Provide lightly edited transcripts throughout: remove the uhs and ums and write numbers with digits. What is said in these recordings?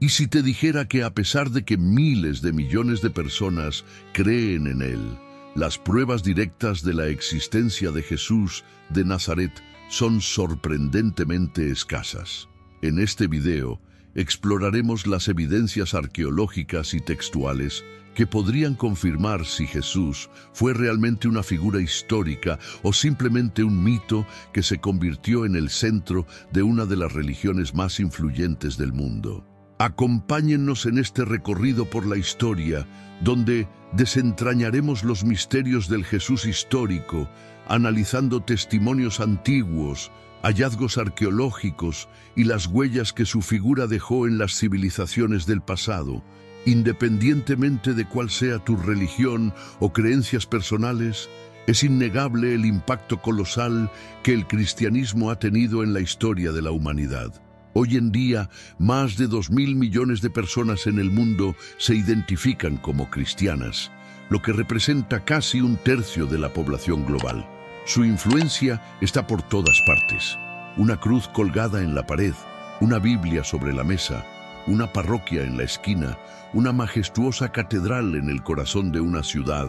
¿Y si te dijera que a pesar de que miles de millones de personas creen en él, las pruebas directas de la existencia de Jesús de Nazaret son sorprendentemente escasas? En este video exploraremos las evidencias arqueológicas y textuales que podrían confirmar si Jesús fue realmente una figura histórica o simplemente un mito que se convirtió en el centro de una de las religiones más influyentes del mundo. Acompáñennos en este recorrido por la historia, donde desentrañaremos los misterios del Jesús histórico, analizando testimonios antiguos, hallazgos arqueológicos y las huellas que su figura dejó en las civilizaciones del pasado. Independientemente de cuál sea tu religión o creencias personales, es innegable el impacto colosal que el cristianismo ha tenido en la historia de la humanidad. Hoy en día, más de 2.000 millones de personas en el mundo se identifican como cristianas, lo que representa casi un tercio de la población global. Su influencia está por todas partes. Una cruz colgada en la pared, una Biblia sobre la mesa, una parroquia en la esquina, una majestuosa catedral en el corazón de una ciudad,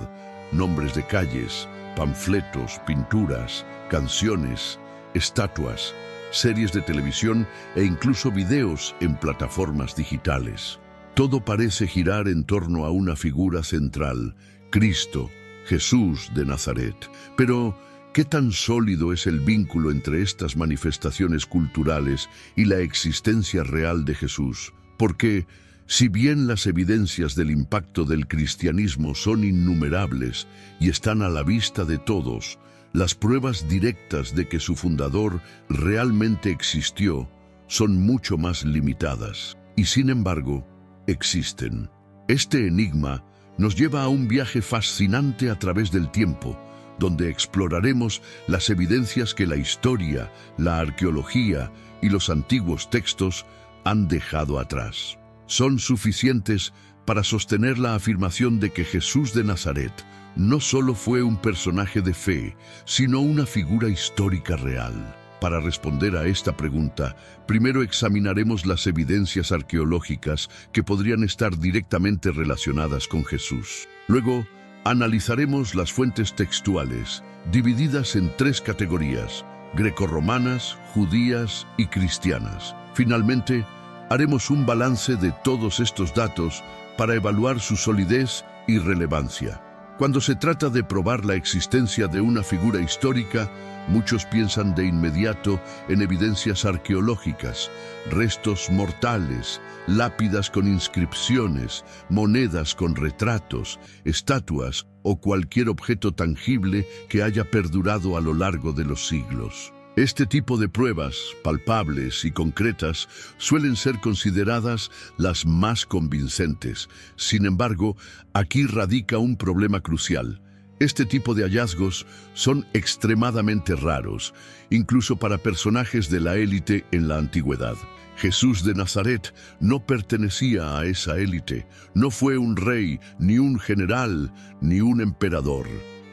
nombres de calles, panfletos, pinturas, canciones, estatuas, series de televisión e incluso videos en plataformas digitales. Todo parece girar en torno a una figura central, Cristo, Jesús de Nazaret. Pero, ¿qué tan sólido es el vínculo entre estas manifestaciones culturales y la existencia real de Jesús? Porque, si bien las evidencias del impacto del cristianismo son innumerables y están a la vista de todos, las pruebas directas de que su fundador realmente existió son mucho más limitadas. Y sin embargo, existen. Este enigma nos lleva a un viaje fascinante a través del tiempo, donde exploraremos las evidencias que la historia, la arqueología y los antiguos textos han dejado atrás. Son suficientes para sostener la afirmación de que Jesús de Nazaret no solo fue un personaje de fe, sino una figura histórica real. Para responder a esta pregunta, primero examinaremos las evidencias arqueológicas que podrían estar directamente relacionadas con Jesús. Luego, analizaremos las fuentes textuales, divididas en 3 categorías: grecorromanas, judías y cristianas. Finalmente, haremos un balance de todos estos datos para evaluar su solidez y relevancia. Cuando se trata de probar la existencia de una figura histórica, muchos piensan de inmediato en evidencias arqueológicas, restos mortales, lápidas con inscripciones, monedas con retratos, estatuas o cualquier objeto tangible que haya perdurado a lo largo de los siglos. Este tipo de pruebas, palpables y concretas, suelen ser consideradas las más convincentes. Sin embargo, aquí radica un problema crucial. Este tipo de hallazgos son extremadamente raros, incluso para personajes de la élite en la antigüedad. Jesús de Nazaret no pertenecía a esa élite, no fue un rey, ni un general, ni un emperador.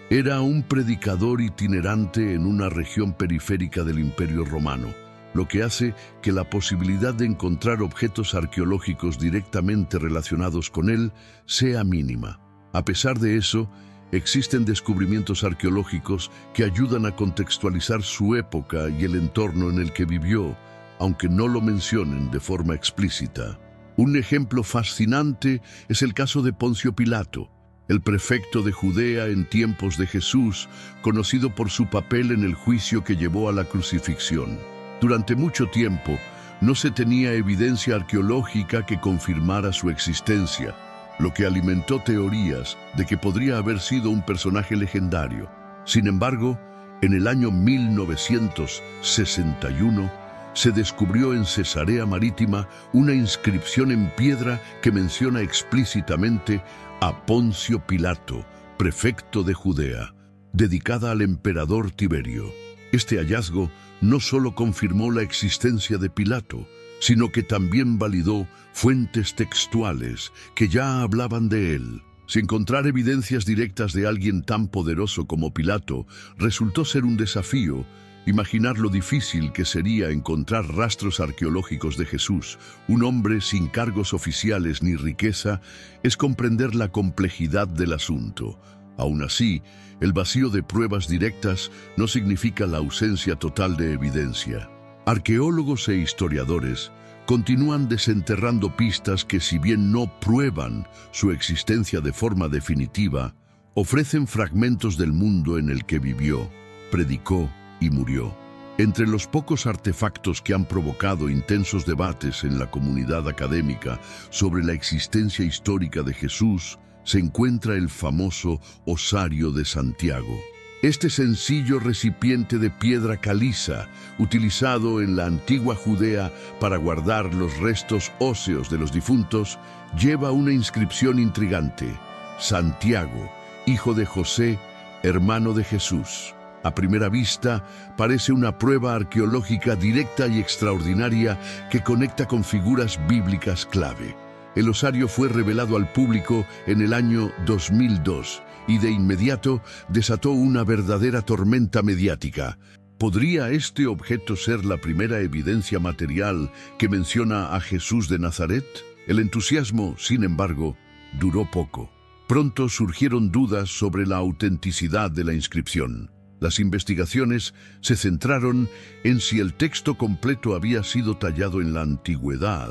Era un predicador itinerante en una región periférica del Imperio Romano, lo que hace que la posibilidad de encontrar objetos arqueológicos directamente relacionados con él sea mínima. A pesar de eso, existen descubrimientos arqueológicos que ayudan a contextualizar su época y el entorno en el que vivió, aunque no lo mencionen de forma explícita. Un ejemplo fascinante es el caso de Poncio Pilato, el prefecto de Judea en tiempos de Jesús, conocido por su papel en el juicio que llevó a la crucifixión. Durante mucho tiempo, no se tenía evidencia arqueológica que confirmara su existencia, lo que alimentó teorías de que podría haber sido un personaje legendario. Sin embargo, en el año 1961, se descubrió en Cesarea Marítima una inscripción en piedra que menciona explícitamente a Poncio Pilato, prefecto de Judea, dedicada al emperador Tiberio. Este hallazgo no solo confirmó la existencia de Pilato, sino que también validó fuentes textuales que ya hablaban de él. Si encontrar evidencias directas de alguien tan poderoso como Pilato resultó ser un desafío, Imaginar lo difícil que sería encontrar rastros arqueológicos de Jesús, un hombre sin cargos oficiales ni riqueza, es comprender la complejidad del asunto. Aún así, el vacío de pruebas directas no significa la ausencia total de evidencia. Arqueólogos e historiadores continúan desenterrando pistas que, si bien no prueban su existencia de forma definitiva, ofrecen fragmentos del mundo en el que vivió, predicó y murió. Entre los pocos artefactos que han provocado intensos debates en la comunidad académica sobre la existencia histórica de Jesús, se encuentra el famoso Osario de Santiago. Este sencillo recipiente de piedra caliza, utilizado en la antigua Judea para guardar los restos óseos de los difuntos, lleva una inscripción intrigante: Santiago, hijo de José, hermano de Jesús. A primera vista, parece una prueba arqueológica directa y extraordinaria que conecta con figuras bíblicas clave. El osario fue revelado al público en el año 2002 y de inmediato desató una verdadera tormenta mediática. ¿Podría este objeto ser la primera evidencia material que menciona a Jesús de Nazaret? El entusiasmo, sin embargo, duró poco. Pronto surgieron dudas sobre la autenticidad de la inscripción. Las investigaciones se centraron en si el texto completo había sido tallado en la antigüedad,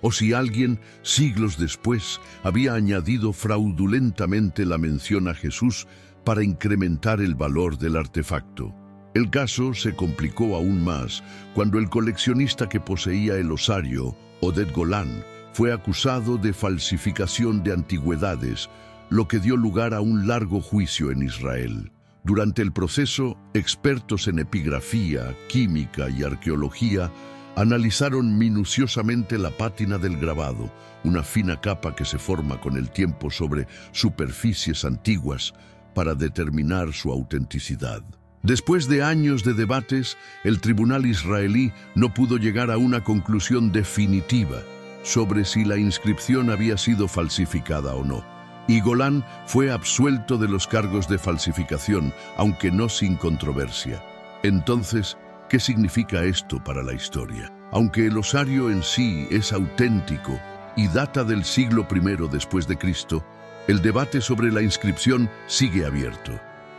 o si alguien, siglos después, había añadido fraudulentamente la mención a Jesús para incrementar el valor del artefacto. El caso se complicó aún más cuando el coleccionista que poseía el osario, Oded Golan, fue acusado de falsificación de antigüedades, lo que dio lugar a un largo juicio en Israel. Durante el proceso, expertos en epigrafía, química y arqueología analizaron minuciosamente la pátina del grabado, una fina capa que se forma con el tiempo sobre superficies antiguas, para determinar su autenticidad. Después de años de debates, el tribunal israelí no pudo llegar a una conclusión definitiva sobre si la inscripción había sido falsificada o no. Y Golan fue absuelto de los cargos de falsificación, aunque no sin controversia. Entonces, ¿qué significa esto para la historia? Aunque el osario en sí es auténtico y data del siglo I después de Cristo, el debate sobre la inscripción sigue abierto.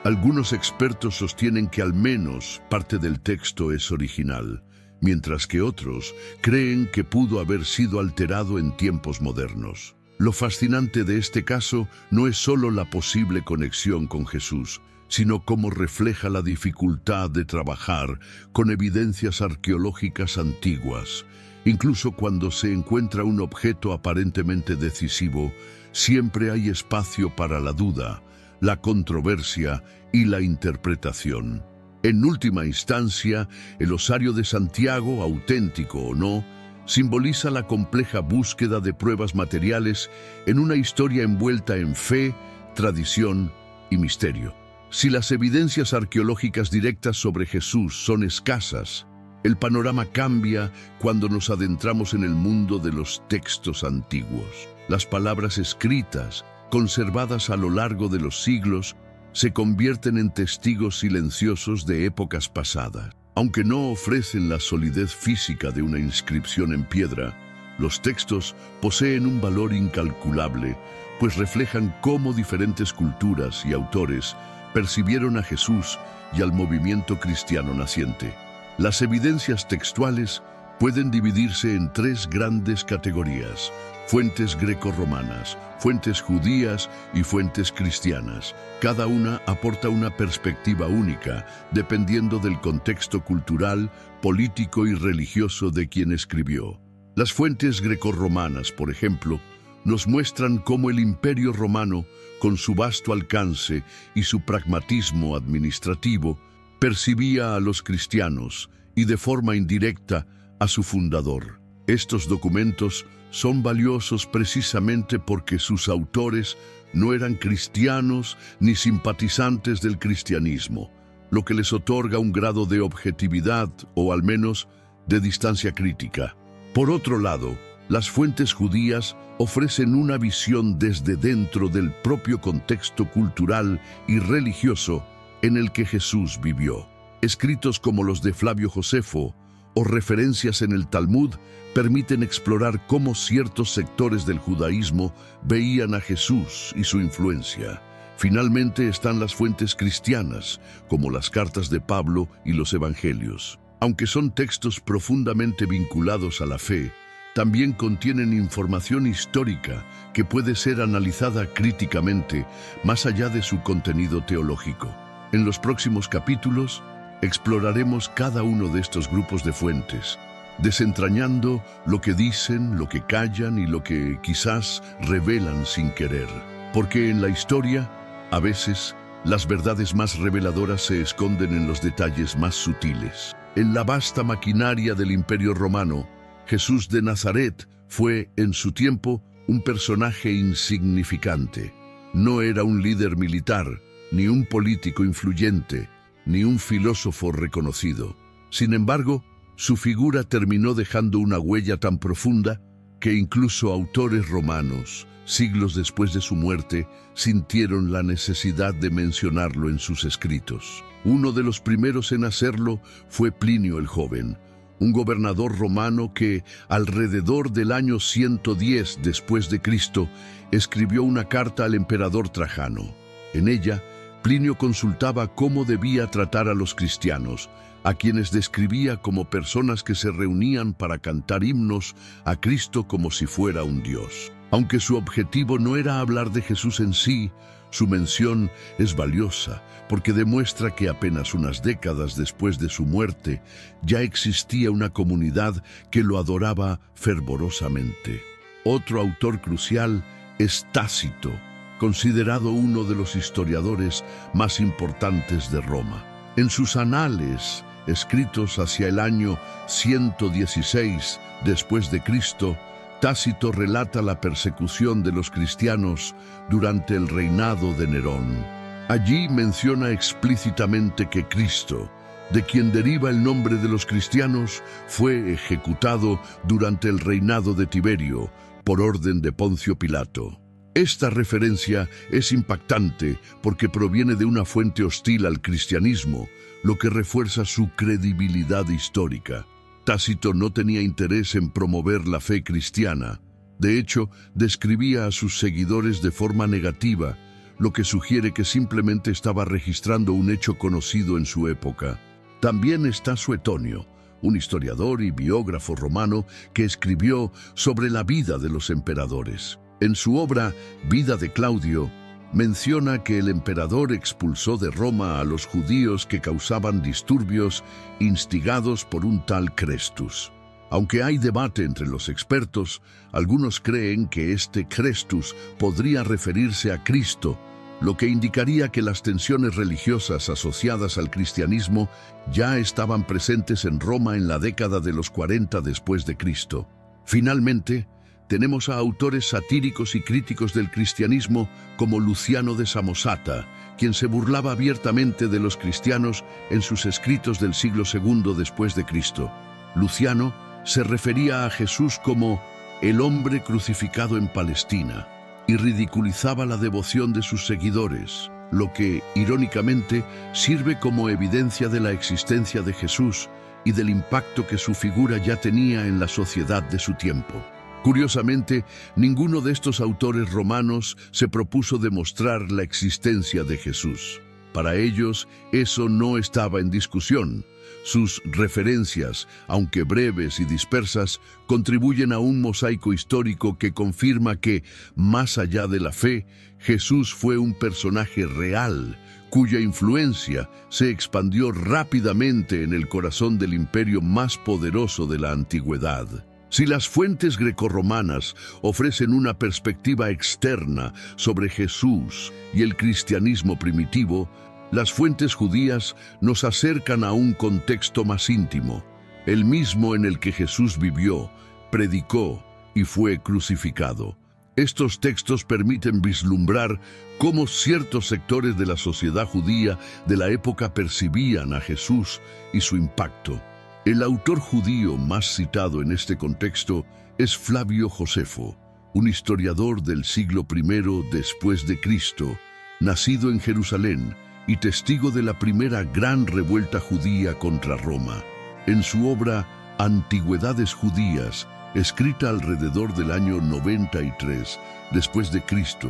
Algunos expertos sostienen que al menos parte del texto es original, mientras que otros creen que pudo haber sido alterado en tiempos modernos. Lo fascinante de este caso no es solo la posible conexión con Jesús, sino cómo refleja la dificultad de trabajar con evidencias arqueológicas antiguas. Incluso cuando se encuentra un objeto aparentemente decisivo, siempre hay espacio para la duda, la controversia y la interpretación. En última instancia, el osario de Santiago, auténtico o no, simboliza la compleja búsqueda de pruebas materiales en una historia envuelta en fe, tradición y misterio. Si las evidencias arqueológicas directas sobre Jesús son escasas, el panorama cambia cuando nos adentramos en el mundo de los textos antiguos. Las palabras escritas, conservadas a lo largo de los siglos, se convierten en testigos silenciosos de épocas pasadas. Aunque no ofrecen la solidez física de una inscripción en piedra, los textos poseen un valor incalculable, pues reflejan cómo diferentes culturas y autores percibieron a Jesús y al movimiento cristiano naciente. Las evidencias textuales pueden dividirse en tres grandes categorías: fuentes grecorromanas, fuentes judías y fuentes cristianas. Cada una aporta una perspectiva única, dependiendo del contexto cultural, político y religioso de quien escribió. Las fuentes grecorromanas, por ejemplo, nos muestran cómo el Imperio Romano, con su vasto alcance y su pragmatismo administrativo, percibía a los cristianos y de forma indirecta a su fundador. Estos documentos son valiosos precisamente porque sus autores no eran cristianos ni simpatizantes del cristianismo, lo que les otorga un grado de objetividad o al menos de distancia crítica. Por otro lado, las fuentes judías ofrecen una visión desde dentro del propio contexto cultural y religioso en el que Jesús vivió. Escritos como los de Flavio Josefo o referencias en el Talmud permiten explorar cómo ciertos sectores del judaísmo veían a Jesús y su influencia. Finalmente están las fuentes cristianas, como las cartas de Pablo y los evangelios. Aunque son textos profundamente vinculados a la fe, también contienen información histórica que puede ser analizada críticamente más allá de su contenido teológico. En los próximos capítulos exploraremos cada uno de estos grupos de fuentes, desentrañando lo que dicen, lo que callan y lo que quizás revelan sin querer. Porque en la historia, a veces, las verdades más reveladoras se esconden en los detalles más sutiles. En la vasta maquinaria del Imperio Romano, Jesús de Nazaret fue, en su tiempo, un personaje insignificante. No era un líder militar, ni un político influyente, ni un filósofo reconocido. Sin embargo, su figura terminó dejando una huella tan profunda que incluso autores romanos, siglos después de su muerte, sintieron la necesidad de mencionarlo en sus escritos. Uno de los primeros en hacerlo fue Plinio el Joven, un gobernador romano que, alrededor del año 110 después de Cristo, escribió una carta al emperador Trajano. En ella, Plinio consultaba cómo debía tratar a los cristianos, a quienes describía como personas que se reunían para cantar himnos a Cristo como si fuera un dios. Aunque su objetivo no era hablar de Jesús en sí, su mención es valiosa porque demuestra que apenas unas décadas después de su muerte ya existía una comunidad que lo adoraba fervorosamente. Otro autor crucial es Tácito, considerado uno de los historiadores más importantes de Roma. En sus anales, escritos hacia el año 116 después de Cristo, Tácito relata la persecución de los cristianos durante el reinado de Nerón. Allí menciona explícitamente que Cristo, de quien deriva el nombre de los cristianos, fue ejecutado durante el reinado de Tiberio, por orden de Poncio Pilato. Esta referencia es impactante porque proviene de una fuente hostil al cristianismo, lo que refuerza su credibilidad histórica. Tácito no tenía interés en promover la fe cristiana. De hecho, describía a sus seguidores de forma negativa, lo que sugiere que simplemente estaba registrando un hecho conocido en su época. También está Suetonio, un historiador y biógrafo romano que escribió sobre la vida de los emperadores. En su obra Vida de Claudio, menciona que el emperador expulsó de Roma a los judíos que causaban disturbios instigados por un tal Crestus. Aunque hay debate entre los expertos, algunos creen que este Crestus podría referirse a Cristo, lo que indicaría que las tensiones religiosas asociadas al cristianismo ya estaban presentes en Roma en la década de los 40 después de Cristo. Finalmente, tenemos a autores satíricos y críticos del cristianismo como Luciano de Samosata, quien se burlaba abiertamente de los cristianos en sus escritos del siglo II después de Cristo. Luciano se refería a Jesús como el hombre crucificado en Palestina y ridiculizaba la devoción de sus seguidores, lo que, irónicamente, sirve como evidencia de la existencia de Jesús y del impacto que su figura ya tenía en la sociedad de su tiempo. Curiosamente, ninguno de estos autores romanos se propuso demostrar la existencia de Jesús. Para ellos, eso no estaba en discusión. Sus referencias, aunque breves y dispersas, contribuyen a un mosaico histórico que confirma que, más allá de la fe, Jesús fue un personaje real, cuya influencia se expandió rápidamente en el corazón del imperio más poderoso de la antigüedad. Si las fuentes grecorromanas ofrecen una perspectiva externa sobre Jesús y el cristianismo primitivo, las fuentes judías nos acercan a un contexto más íntimo, el mismo en el que Jesús vivió, predicó y fue crucificado. Estos textos permiten vislumbrar cómo ciertos sectores de la sociedad judía de la época percibían a Jesús y su impacto. El autor judío más citado en este contexto es Flavio Josefo, un historiador del siglo I después de Cristo, nacido en Jerusalén y testigo de la primera gran revuelta judía contra Roma. En su obra Antigüedades Judías, escrita alrededor del año 93 después de Cristo,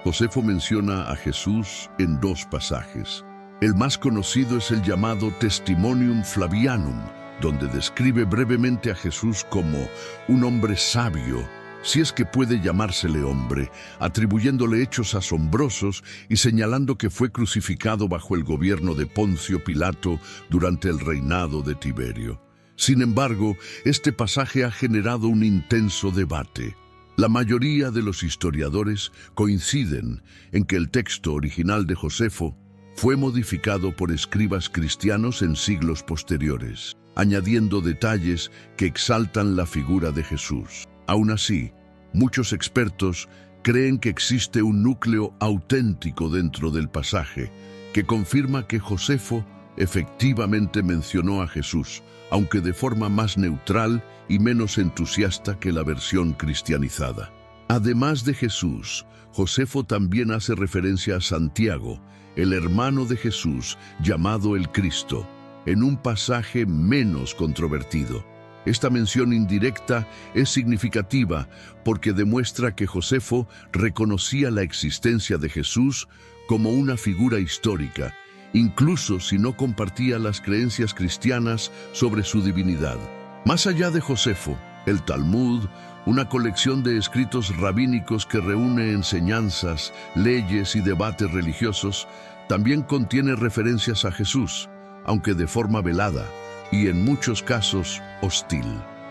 Josefo menciona a Jesús en dos pasajes. El más conocido es el llamado Testimonium Flavianum, donde describe brevemente a Jesús como un hombre sabio, si es que puede llamársele hombre, atribuyéndole hechos asombrosos y señalando que fue crucificado bajo el gobierno de Poncio Pilato durante el reinado de Tiberio. Sin embargo, este pasaje ha generado un intenso debate. La mayoría de los historiadores coinciden en que el texto original de Josefo fue modificado por escribas cristianos en siglos posteriores, añadiendo detalles que exaltan la figura de Jesús. Aún así, muchos expertos creen que existe un núcleo auténtico dentro del pasaje que confirma que Josefo efectivamente mencionó a Jesús, aunque de forma más neutral y menos entusiasta que la versión cristianizada. Además de Jesús, Josefo también hace referencia a Santiago, el hermano de Jesús, llamado el Cristo, en un pasaje menos controvertido. Esta mención indirecta es significativa porque demuestra que Josefo reconocía la existencia de Jesús como una figura histórica, incluso si no compartía las creencias cristianas sobre su divinidad. Más allá de Josefo, el Talmud, una colección de escritos rabínicos que reúne enseñanzas, leyes y debates religiosos, también contiene referencias a Jesús, aunque de forma velada y en muchos casos hostil.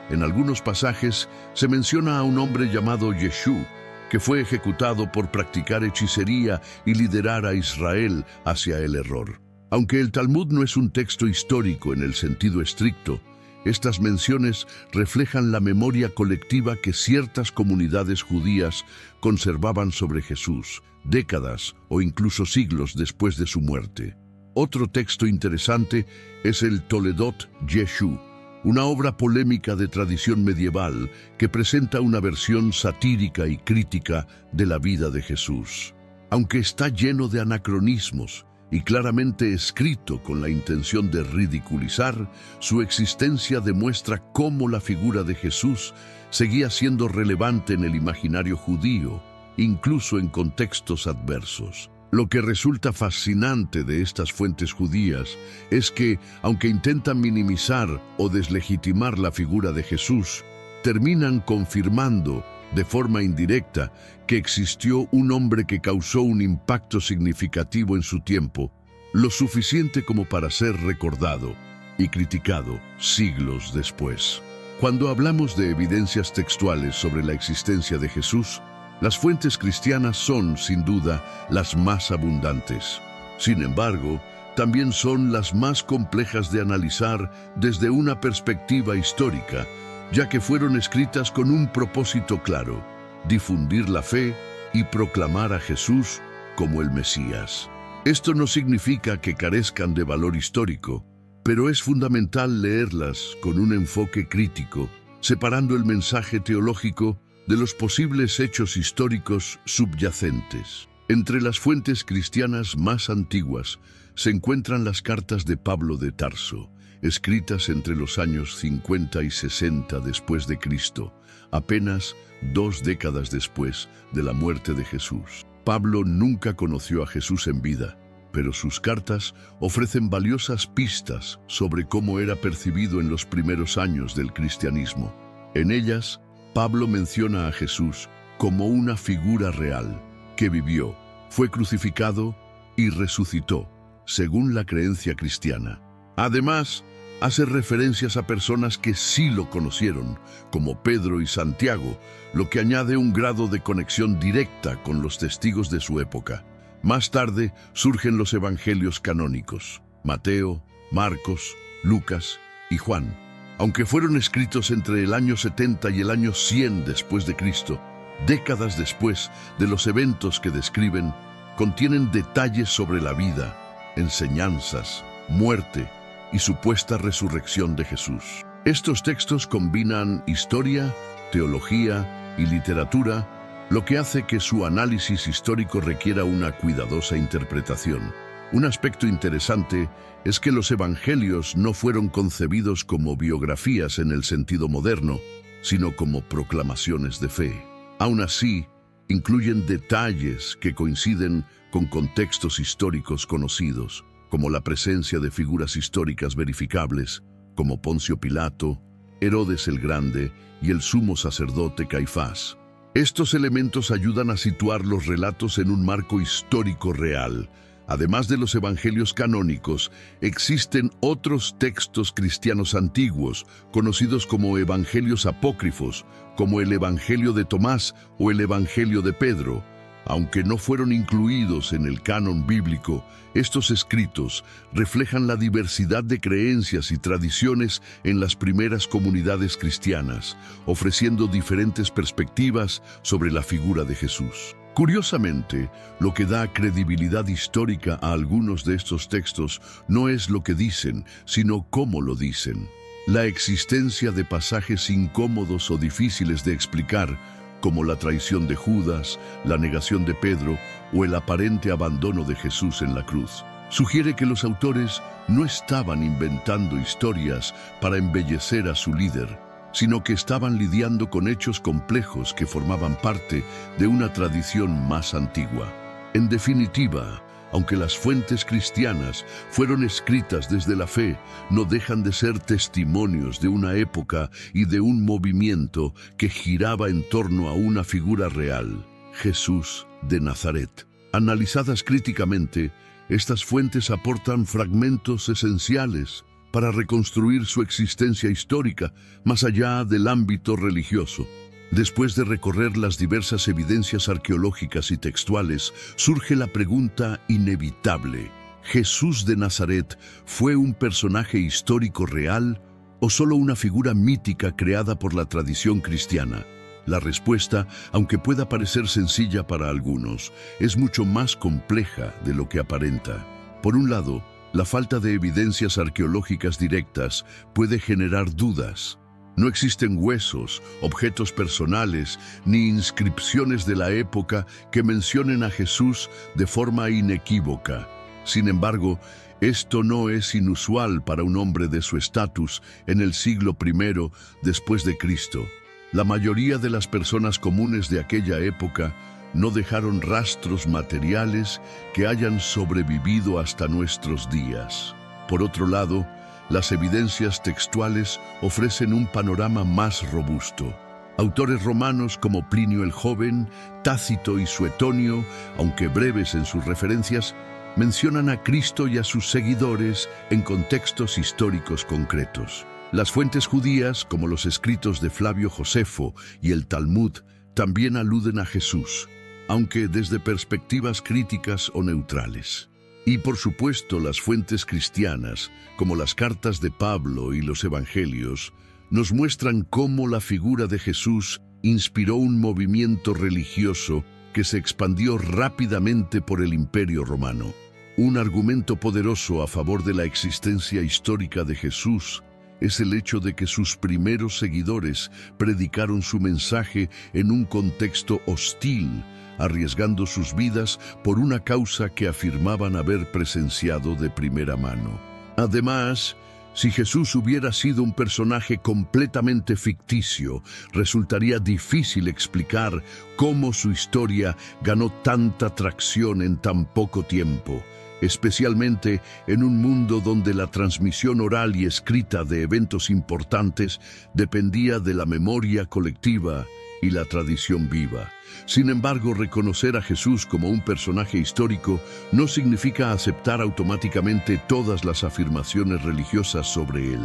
En algunos pasajes se menciona a un hombre llamado Yeshú, que fue ejecutado por practicar hechicería y liderar a Israel hacia el error. Aunque el Talmud no es un texto histórico en el sentido estricto, estas menciones reflejan la memoria colectiva que ciertas comunidades judías conservaban sobre Jesús, décadas o incluso siglos después de su muerte. Otro texto interesante es el Toledot Yeshú, una obra polémica de tradición medieval que presenta una versión satírica y crítica de la vida de Jesús. Aunque está lleno de anacronismos y claramente escrito con la intención de ridiculizar, su existencia demuestra cómo la figura de Jesús seguía siendo relevante en el imaginario judío, incluso en contextos adversos. Lo que resulta fascinante de estas fuentes judías es que, aunque intentan minimizar o deslegitimar la figura de Jesús, terminan confirmando de forma indirecta que existió un hombre que causó un impacto significativo en su tiempo, lo suficiente como para ser recordado y criticado siglos después. Cuando hablamos de evidencias textuales sobre la existencia de Jesús, las fuentes cristianas son, sin duda, las más abundantes. Sin embargo, también son las más complejas de analizar desde una perspectiva histórica, ya que fueron escritas con un propósito claro: difundir la fe y proclamar a Jesús como el Mesías. Esto no significa que carezcan de valor histórico, pero es fundamental leerlas con un enfoque crítico, separando el mensaje teológico de los posibles hechos históricos subyacentes. Entre las fuentes cristianas más antiguas se encuentran las cartas de Pablo de Tarso, escritas entre los años 50 y 60 después de Cristo, apenas 2 décadas después de la muerte de Jesús. Pablo nunca conoció a Jesús en vida, pero sus cartas ofrecen valiosas pistas sobre cómo era percibido en los primeros años del cristianismo. En ellas, Pablo menciona a Jesús como una figura real, que vivió, fue crucificado y resucitó, según la creencia cristiana. Además, hace referencias a personas que sí lo conocieron, como Pedro y Santiago, lo que añade un grado de conexión directa con los testigos de su época. Más tarde surgen los evangelios canónicos: Mateo, Marcos, Lucas y Juan. Aunque fueron escritos entre el año 70 y el año 100 después de Cristo, décadas después de los eventos que describen, contienen detalles sobre la vida, enseñanzas, muerte y supuesta resurrección de Jesús. Estos textos combinan historia, teología y literatura, lo que hace que su análisis histórico requiera una cuidadosa interpretación. Un aspecto interesante es que los evangelios no fueron concebidos como biografías en el sentido moderno, sino como proclamaciones de fe. Aún así, incluyen detalles que coinciden con contextos históricos conocidos, como la presencia de figuras históricas verificables, como Poncio Pilato, Herodes el Grande y el sumo sacerdote Caifás. Estos elementos ayudan a situar los relatos en un marco histórico real. Además de los evangelios canónicos, existen otros textos cristianos antiguos, conocidos como evangelios apócrifos, como el Evangelio de Tomás o el Evangelio de Pedro. Aunque no fueron incluidos en el canon bíblico, estos escritos reflejan la diversidad de creencias y tradiciones en las primeras comunidades cristianas, ofreciendo diferentes perspectivas sobre la figura de Jesús. Curiosamente, lo que da credibilidad histórica a algunos de estos textos no es lo que dicen, sino cómo lo dicen. La existencia de pasajes incómodos o difíciles de explicar, como la traición de Judas, la negación de Pedro o el aparente abandono de Jesús en la cruz, sugiere que los autores no estaban inventando historias para embellecer a su líder, sino que estaban lidiando con hechos complejos que formaban parte de una tradición más antigua. En definitiva, aunque las fuentes cristianas fueron escritas desde la fe, no dejan de ser testimonios de una época y de un movimiento que giraba en torno a una figura real, Jesús de Nazaret. Analizadas críticamente, estas fuentes aportan fragmentos esenciales para reconstruir su existencia histórica más allá del ámbito religioso. Después de recorrer las diversas evidencias arqueológicas y textuales, surge la pregunta inevitable: ¿Jesús de Nazaret fue un personaje histórico real o solo una figura mítica creada por la tradición cristiana? La respuesta, aunque pueda parecer sencilla para algunos, es mucho más compleja de lo que aparenta. Por un lado, la falta de evidencias arqueológicas directas puede generar dudas. No existen huesos, objetos personales, ni inscripciones de la época que mencionen a Jesús de forma inequívoca. Sin embargo, esto no es inusual para un hombre de su estatus en el siglo I después de Cristo. La mayoría de las personas comunes de aquella época no dejaron rastros materiales que hayan sobrevivido hasta nuestros días. Por otro lado, las evidencias textuales ofrecen un panorama más robusto. Autores romanos como Plinio el Joven, Tácito y Suetonio, aunque breves en sus referencias, mencionan a Cristo y a sus seguidores en contextos históricos concretos. Las fuentes judías, como los escritos de Flavio Josefo y el Talmud, también aluden a Jesús, aunque desde perspectivas críticas o neutrales. Y por supuesto, las fuentes cristianas, como las cartas de Pablo y los evangelios, nos muestran cómo la figura de Jesús inspiró un movimiento religioso que se expandió rápidamente por el Imperio Romano. Un argumento poderoso a favor de la existencia histórica de Jesús es el hecho de que sus primeros seguidores predicaron su mensaje en un contexto hostil, arriesgando sus vidas por una causa que afirmaban haber presenciado de primera mano. Además, si Jesús hubiera sido un personaje completamente ficticio, resultaría difícil explicar cómo su historia ganó tanta tracción en tan poco tiempo, especialmente en un mundo donde la transmisión oral y escrita de eventos importantes dependía de la memoria colectiva y la tradición viva. Sin embargo, reconocer a Jesús como un personaje histórico no significa aceptar automáticamente todas las afirmaciones religiosas sobre él.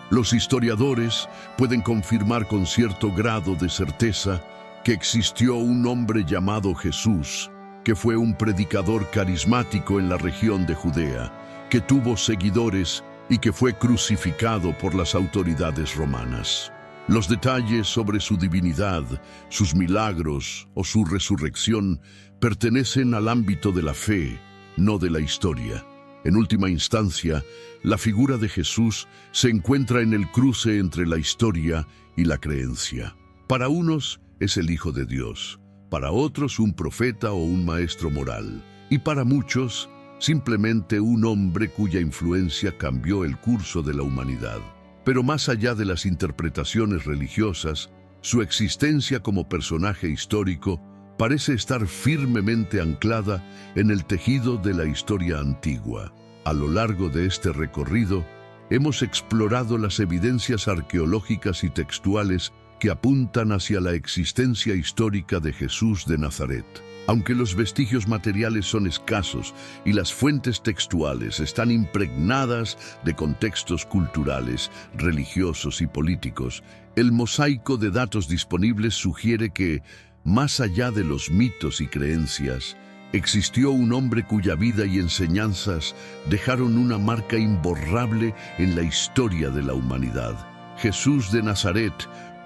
Los historiadores pueden confirmar con cierto grado de certeza que existió un hombre llamado Jesús, que fue un predicador carismático en la región de Judea, que tuvo seguidores y que fue crucificado por las autoridades romanas. Los detalles sobre su divinidad, sus milagros o su resurrección pertenecen al ámbito de la fe, no de la historia. En última instancia, la figura de Jesús se encuentra en el cruce entre la historia y la creencia. Para unos es el Hijo de Dios, para otros un profeta o un maestro moral, y para muchos simplemente un hombre cuya influencia cambió el curso de la humanidad. Pero más allá de las interpretaciones religiosas, su existencia como personaje histórico parece estar firmemente anclada en el tejido de la historia antigua. A lo largo de este recorrido, hemos explorado las evidencias arqueológicas y textuales que apuntan hacia la existencia histórica de Jesús de Nazaret. Aunque los vestigios materiales son escasos y las fuentes textuales están impregnadas de contextos culturales, religiosos y políticos, el mosaico de datos disponibles sugiere que, más allá de los mitos y creencias, existió un hombre cuya vida y enseñanzas dejaron una marca imborrable en la historia de la humanidad. Jesús de Nazaret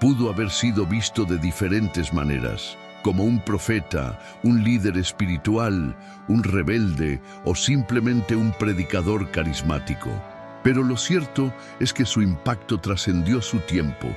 pudo haber sido visto de diferentes maneras, como un profeta, un líder espiritual, un rebelde o simplemente un predicador carismático. Pero lo cierto es que su impacto trascendió su tiempo,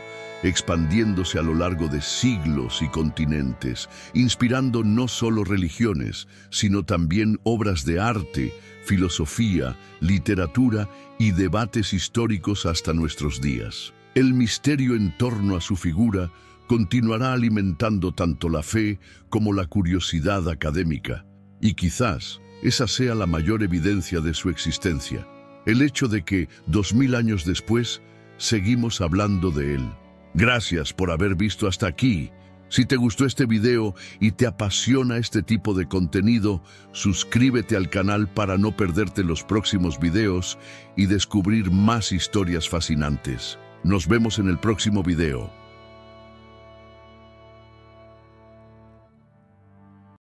expandiéndose a lo largo de siglos y continentes, inspirando no solo religiones, sino también obras de arte, filosofía, literatura y debates históricos hasta nuestros días. El misterio en torno a su figura continuará alimentando tanto la fe como la curiosidad académica, y quizás esa sea la mayor evidencia de su existencia, el hecho de que, 2000 años después, seguimos hablando de él. Gracias por haber visto hasta aquí. Si te gustó este video y te apasiona este tipo de contenido, suscríbete al canal para no perderte los próximos videos y descubrir más historias fascinantes. Nos vemos en el próximo video.